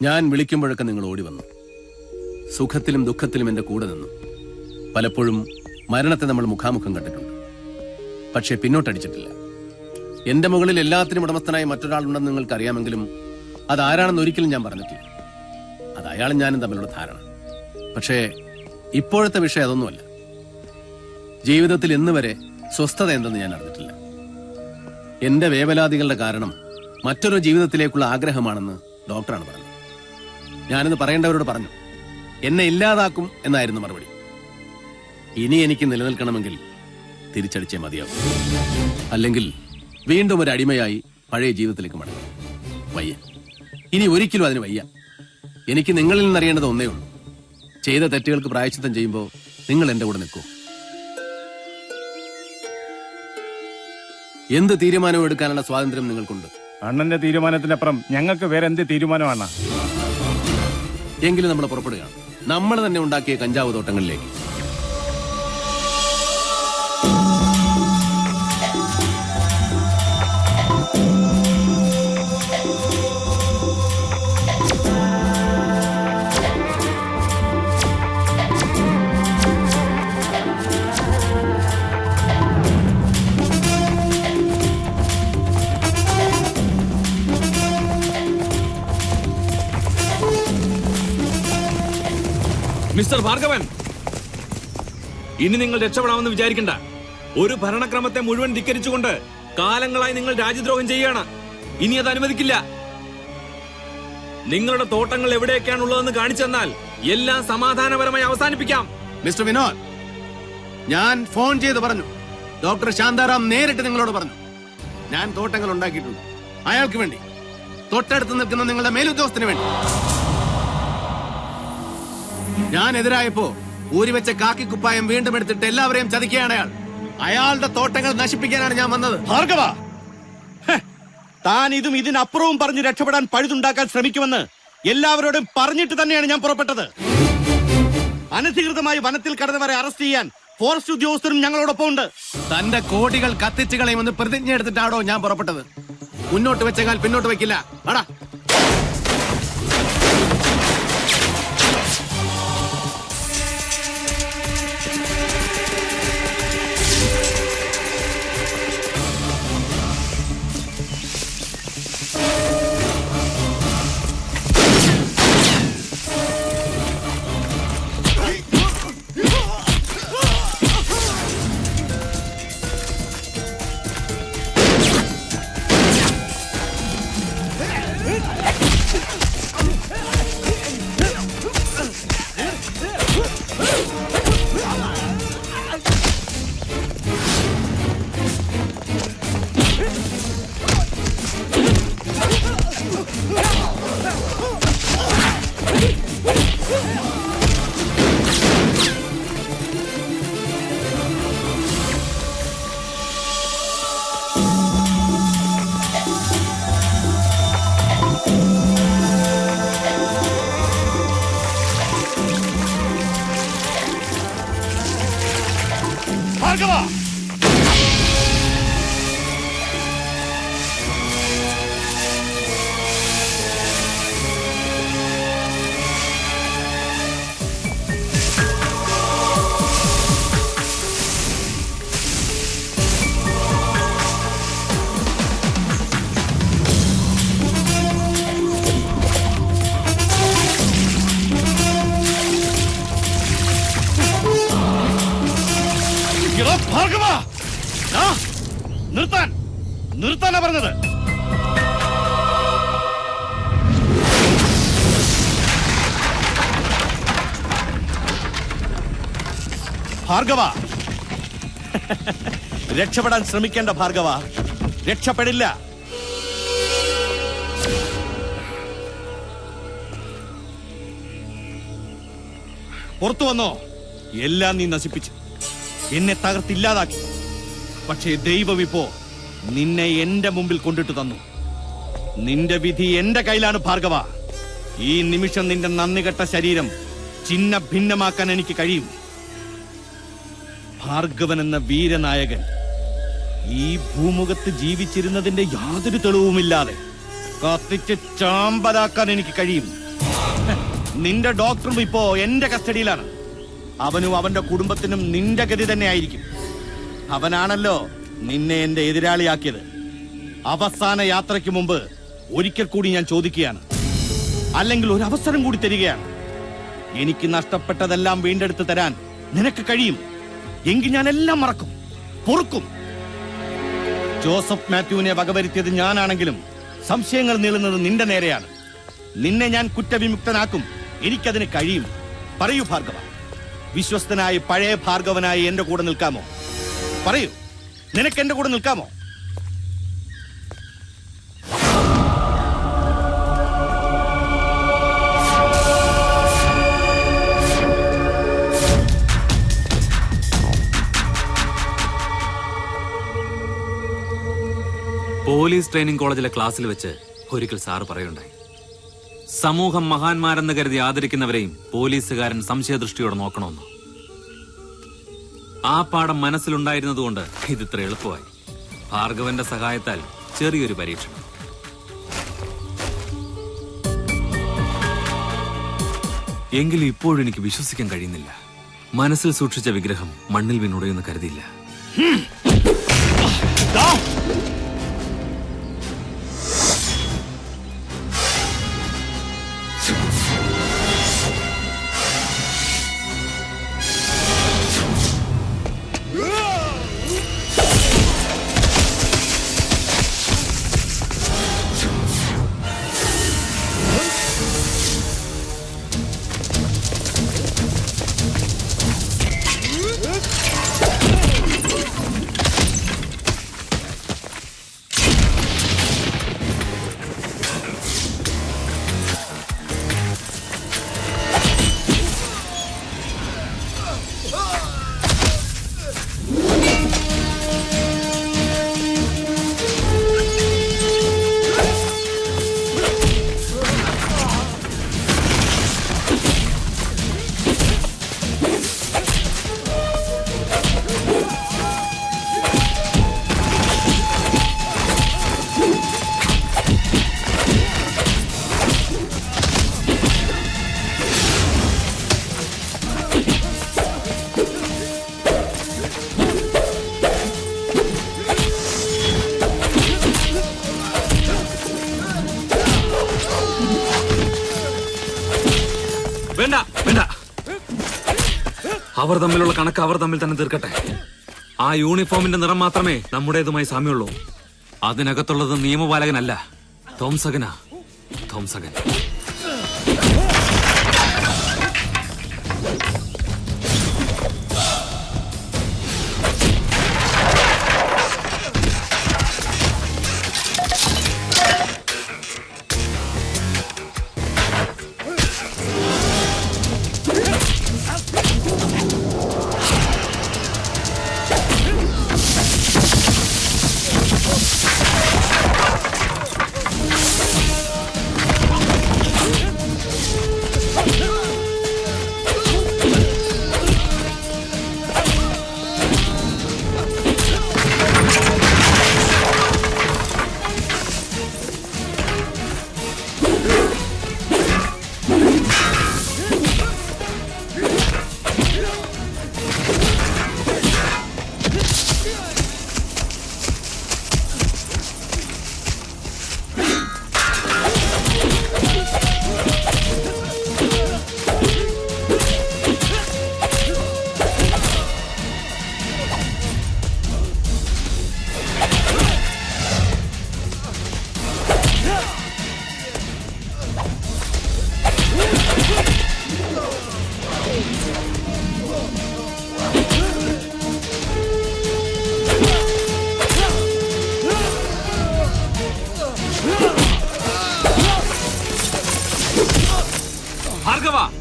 ഞാൻ വിളിക്കുമ്പോഴൊക്കെ നിങ്ങൾ ഓടി വന്നു. സുഖത്തിലും ദുഃഖത്തിലും എന്റെ കൂടെ നിന്നു. പലപ്പോഴും മരണത്തെ നമ്മൾ മുഖാമുഖം കണ്ടിട്ടുണ്ട്, പക്ഷേ പിന്നോട്ടടിച്ചിട്ടില്ല. എന്റെ മുകളിൽ എല്ലാത്തിനും ഉടമസ്ഥനായി മറ്റൊരാളുണ്ടെന്ന് നിങ്ങൾക്ക് അറിയാമെങ്കിലും അതാരാണെന്ന് ഒരിക്കലും ഞാൻ പറഞ്ഞിട്ടില്ല. അത് അയാളും ഞാനും തമ്മിലുള്ള ധാരണ. പക്ഷേ ഇപ്പോഴത്തെ വിഷയം അതൊന്നുമല്ല. ജീവിതത്തിൽ ഇന്ന് വരെ സ്വസ്ഥത എന്തെന്ന് ഞാൻ അറിഞ്ഞിട്ടില്ല. എന്റെ വേവലാതികളുടെ കാരണം മറ്റൊരു ജീവിതത്തിലേക്കുള്ള ആഗ്രഹമാണെന്ന് ഡോക്ടറാണ് പറഞ്ഞത്. ഞാനിത് പറയേണ്ടവരോട് പറഞ്ഞു. എന്നെ ഇല്ലാതാക്കും എന്നായിരുന്നു മറുപടി. ഇനി എനിക്ക് നിലനിൽക്കണമെങ്കിൽ തിരിച്ചടിച്ചേ മതിയാവും. അല്ലെങ്കിൽ വീണ്ടും ഒരു അടിമയായി പഴയ ജീവിതത്തിലേക്ക് മടങ്ങും. വയ്യ, ഇനി ഒരിക്കലും അതിന് വയ്യ. എനിക്ക് നിങ്ങളിൽ നിന്നറിയേണ്ടത് ഒന്നേ ഉള്ളൂ. ചെയ്ത തെറ്റുകൾക്ക് പ്രായശ്ചിത്തം ചെയ്യുമ്പോൾ നിങ്ങൾ എന്റെ കൂടെ നിൽക്കൂ. എന്ത് തീരുമാനവും എടുക്കാനുള്ള സ്വാതന്ത്ര്യം നിങ്ങൾക്കുണ്ട്. അണ്ണന്റെ തീരുമാനത്തിനപ്പുറം ഞങ്ങൾക്ക് വേറെ എന്ത് തീരുമാനമാണ്? എങ്കിലും നമ്മൾ പുറപ്പെടുകയാണ്, നമ്മൾ തന്നെ ഉണ്ടാക്കിയ കഞ്ചാവ് തോട്ടങ്ങളിലേക്ക്. മിസ്റ്റർ ഭാർഗവൻ, ഇനി നിങ്ങൾ രക്ഷപ്പെടാമെന്ന് വിചാരിക്കണ്ട. ഒരു ഭരണക്രമത്തെ മുഴുവൻ ധിക്കരിച്ചുകൊണ്ട് കാലങ്ങളായി നിങ്ങൾ രാജ്യദ്രോഹം ചെയ്യുകയാണ്. ഇനി അത് അനുവദിക്കില്ല. നിങ്ങളുടെ തോട്ടങ്ങൾ എവിടെയൊക്കെയാണുള്ളതെന്ന് കാണിച്ചു തന്നാൽ എല്ലാം സമാധാനപരമായി അവസാനിപ്പിക്കാം. മിസ്റ്റർ വിനോദ്, ഞാൻ ഫോൺ ചെയ്ത് പറഞ്ഞു. ഡോക്ടർ ശാന്താറാം നേരിട്ട് നിങ്ങളോട് പറഞ്ഞു. ഞാൻ തോട്ടങ്ങൾ ഉണ്ടാക്കിയിട്ടുണ്ട്. അയാൾക്ക് വേണ്ടി, തൊട്ടടുത്ത് നിൽക്കുന്ന നിങ്ങളുടെ മേലുദ്യോഗസ്ഥന് വേണ്ടി. ഞാൻ എതിരായപ്പോ ഊരിവെച്ച കാക്കി കുപ്പായം വീണ്ടും എടുത്തിട്ട് എല്ലാവരെയും ചതിക്കുകയാണ് അയാൾ. അയാളുടെ തോട്ടങ്ങൾ നശിപ്പിക്കാനാണ് ഞാൻ വന്നത്. ഭാർഗവ, താൻ ഇതും ഇതിനപ്പുറവും പറഞ്ഞ് രക്ഷപ്പെടാൻ പഴുതുണ്ടാക്കാൻ ശ്രമിക്കുമെന്ന് എല്ലാവരോടും പറഞ്ഞിട്ട് തന്നെയാണ് ഞാൻ പുറപ്പെട്ടത്. അനധികൃതമായി വനത്തിൽ കടന്നവരെ അറസ്റ്റ് ചെയ്യാൻ ഫോറസ്റ്റ് ഉദ്യോഗസ്ഥരും ഞങ്ങളോടൊപ്പം ഉണ്ട്. തന്റെ കോടികൾ കത്തിച്ചു കളയുമെന്ന് പ്രതിജ്ഞ എടുത്തിട്ടാണോ ഞാൻ പുറപ്പെട്ടത്? മുന്നോട്ട് വെച്ചാൽ പിന്നോട്ട് വെക്കില്ല. അടാ, ഭാർഗവ, ഭാർഗവ, നിർത്താൻ നിർത്താനാ പറഞ്ഞത്. ഭാർഗവ, രക്ഷപ്പെടാൻ ശ്രമിക്കേണ്ട ഭാർഗവ, രക്ഷപ്പെടില്ല. പുറത്തു വന്നോ? എല്ലാം നീ നശിപ്പിച്ചു, എന്നെ തകർത്തില്ലാതാക്കി. പക്ഷേ ദൈവം ഇപ്പോ നിന്നെ എന്റെ മുമ്പിൽ കൊണ്ടിട്ട് തന്നു. നിന്റെ വിധി എന്റെ കയ്യിലാണ് ഭാർഗവ. ഈ നിമിഷം നിന്റെ നന്ദികെട്ട ശരീരം ചിന്ന ഭിന്നമാക്കാൻ എനിക്ക് കഴിയും. ഭാർഗവൻ എന്ന വീരനായകൻ ഈ ഭൂമുഖത്ത് ജീവിച്ചിരുന്നതിന്റെ യാതൊരു തെളിവുമില്ലാതെ കത്തിച്ച് ചാമ്പലാക്കാൻ എനിക്ക് കഴിയും. നിന്റെ ഡോക്ടറും ഇപ്പോ എന്റെ കസ്റ്റഡിയിലാണ്. അവനും അവന്റെ കുടുംബത്തിനും നിന്റെ ഗതി തന്നെ ആയിരിക്കും. അവനാണല്ലോ നിന്നെ എന്റെ എതിരാളിയാക്കിയത്. അവസാന യാത്രയ്ക്ക് മുമ്പ് ഒരിക്കൽ കൂടി ഞാൻ ചോദിക്കുകയാണ്, അല്ലെങ്കിൽ ഒരു അവസരം കൂടി തരികയാണ്. എനിക്ക് നഷ്ടപ്പെട്ടതെല്ലാം വീണ്ടെടുത്ത് തരാൻ നിനക്ക് കഴിയും എങ്കിൽ ഞാൻ എല്ലാം മറക്കും, പൊറുക്കും. ജോസഫ് മാത്യുവിനെ വകവരുത്തിയത് ഞാനാണെങ്കിലും സംശയങ്ങൾ നീളുന്നത് നിന്റെ നേരെയാണ്. നിന്നെ ഞാൻ കുറ്റവിമുക്തനാക്കും. എനിക്കതിന് കഴിയും. പറയൂ ഭാർഗവ, വിശ്വസ്തനായി പഴയ ഭാർഗവനായി എന്റെ കൂടെ നിൽക്കാമോ? പറയൂ, നിനക്ക് എന്റെ കൂടെ നിൽക്കാമോ? പോലീസ് ട്രെയിനിങ് കോളേജിലെ ക്ലാസ്സിൽ വെച്ച് ഒരിക്കൽ സാറ് പറയുണ്ടായി, സമൂഹം മഹാന്മാരെന്ന് കരുതി ആദരിക്കുന്നവരെയും പോലീസുകാരൻ സംശയദൃഷ്ടിയോടെ നോക്കണമെന്ന്. ആ പാഠം മനസ്സിലുണ്ടായിരുന്നതുകൊണ്ട് ഇതിത്ര എളുപ്പമായി. ഭാർഗവന്റെ സഹായത്താൽ ചെറിയൊരു പരീക്ഷണം. എങ്കിലും ഇപ്പോഴും എനിക്ക് വിശ്വസിക്കാൻ കഴിയുന്നില്ല. മനസ്സിൽ സൂക്ഷിച്ച വിഗ്രഹം മണ്ണിൽ വീണുടയെന്ന് കരുതിയില്ല. വേണ്ട വേണ്ട, അവർ തമ്മിലുള്ള കണക്ക് അവർ തമ്മിൽ തന്നെ തീർക്കട്ടെ. ആ യൂണിഫോമിന്റെ നിറം മാത്രമേ നമ്മുടേതുമായി സാമ്യമുള്ളൂ. അതിനകത്തുള്ളത് നിയമപാലകനല്ല, ധോംസകനാ. ധോംസകൻ.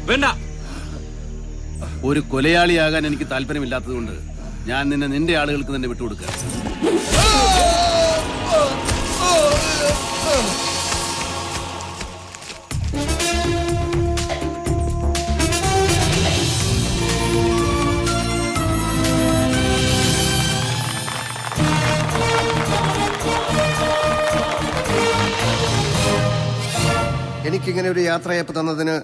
വേണ്ട. ഒരു കൊലയാളിയാകാൻ എനിക്ക് താല്പര്യമില്ലാത്തതുകൊണ്ട് ഞാൻ നിന്നെ നിന്റെ ആളുകൾക്ക് തന്നെ വിട്ടുകൊടുക്കുക. എനിക്കിങ്ങനെ ഒരു യാത്രയപ്പ് തന്നതിന്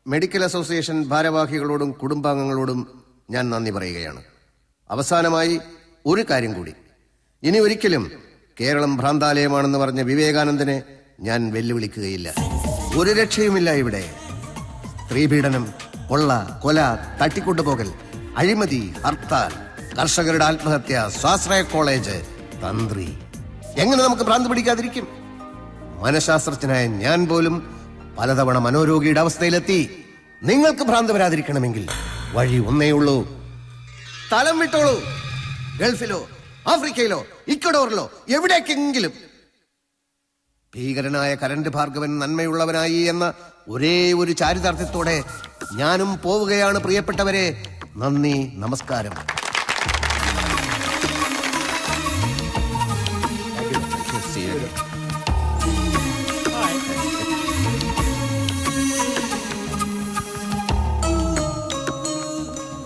മെഡിക്കൽ അസോസിയേഷൻ ഭാരവാഹികളോടും കുടുംബാംഗങ്ങളോടും ഞാൻ നന്ദി പറയുകയാണ്. അവസാനമായി ഒരു കാര്യം കൂടി. ഇനി ഒരിക്കലും കേരളം ഭ്രാന്താലയമാണെന്ന് പറഞ്ഞ വിവേകാനന്ദനെ ഞാൻ വെല്ലുവിളിക്കുകയില്ല. ഒരു രക്ഷയുമില്ല ഇവിടെ. സ്ത്രീപീഡനം, കൊള്ള, കൊല, തട്ടിക്കൊണ്ടുപോകൽ, അഴിമതി, ഹർത്താൽ, കർഷകരുടെ ആത്മഹത്യ, സ്വാശ്രയ കോളേജ്, തന്ത്രി. എങ്ങനെ നമുക്ക് ഭ്രാന്ത് പിടിക്കാതിരിക്കും? മനഃശാസ്ത്രജ്ഞനായ ഞാൻ പോലും പലതവണ മനോരോഗിയുടെ അവസ്ഥയിലെത്തി. നിങ്ങൾക്ക് ഭ്രാന്ത് വരാതിരിക്കണമെങ്കിൽ വഴി ഒന്നേയുള്ളൂ. സ്ഥലം വിട്ടോളൂ. ഗൾഫിലോ ആഫ്രിക്കയിലോ ഇക്വഡോറിലോ എവിടേക്കെങ്കിലും. ഭീകരനായ കരണ്ട് ഭാർഗവൻ നന്മയുള്ളവനായി എന്ന ഒരേ ഒരു ചാരിതാർത്ഥ്യത്തോടെ ഞാനും പോവുകയാണ്. പ്രിയപ്പെട്ടവരെ, നന്ദി, നമസ്കാരം.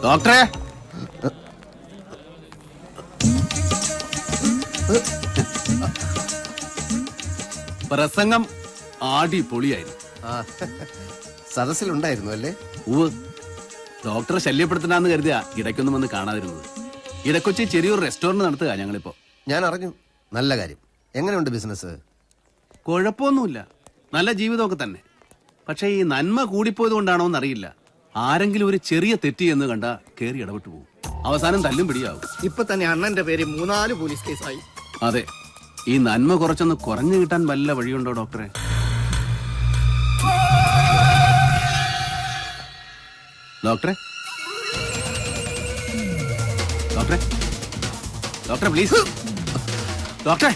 ഡോക്ടറെ, പ്രസംഗം അടിപൊളിയായിരുന്നു. സദസ്സിലുണ്ടായിരുന്നു അല്ലേ? ഉവ്, ഡോക്ടറെ ശല്യപ്പെടുത്തണമെന്ന് കരുതിയാ ഇടയ്ക്കൊന്നും വന്ന് കാണാതിരുന്നത്. ഇടക്കൊച്ചി ചെറിയൊരു റെസ്റ്റോറന്റ് നടത്തുക ഞങ്ങളിപ്പോ. ഞാൻ അറിഞ്ഞു. നല്ല കാര്യം. എങ്ങനെയുണ്ട് ബിസിനസ്? കുഴപ്പമൊന്നുമില്ല, നല്ല ജീവിതമൊക്കെ തന്നെ. പക്ഷെ ഈ നന്മ കൂടിപ്പോയത് കൊണ്ടാണോ എന്നറിയില്ല, ആരെങ്കിലും ഒരു ചെറിയ തെറ്റി എന്ന് കണ്ടാ കേറി ഇടപെട്ടു പോകും. അവസാനം തല്ലും പിടിയാവും. ഇപ്പൊ തന്നെ അണ്ണന്റെ പേര് 3-4 പോലീസ് കേസായി. അതെ, ഈ നന്മ കുറച്ചൊന്ന് കുറഞ്ഞു കിട്ടാൻ വല്ല വഴിയുണ്ടോ ഡോക്ടറെ? ഡോക്ടറെ, ഡോക്ടറെ, ഡോക്ടറെ പ്ലീസ്, ഡോക്ടറെ.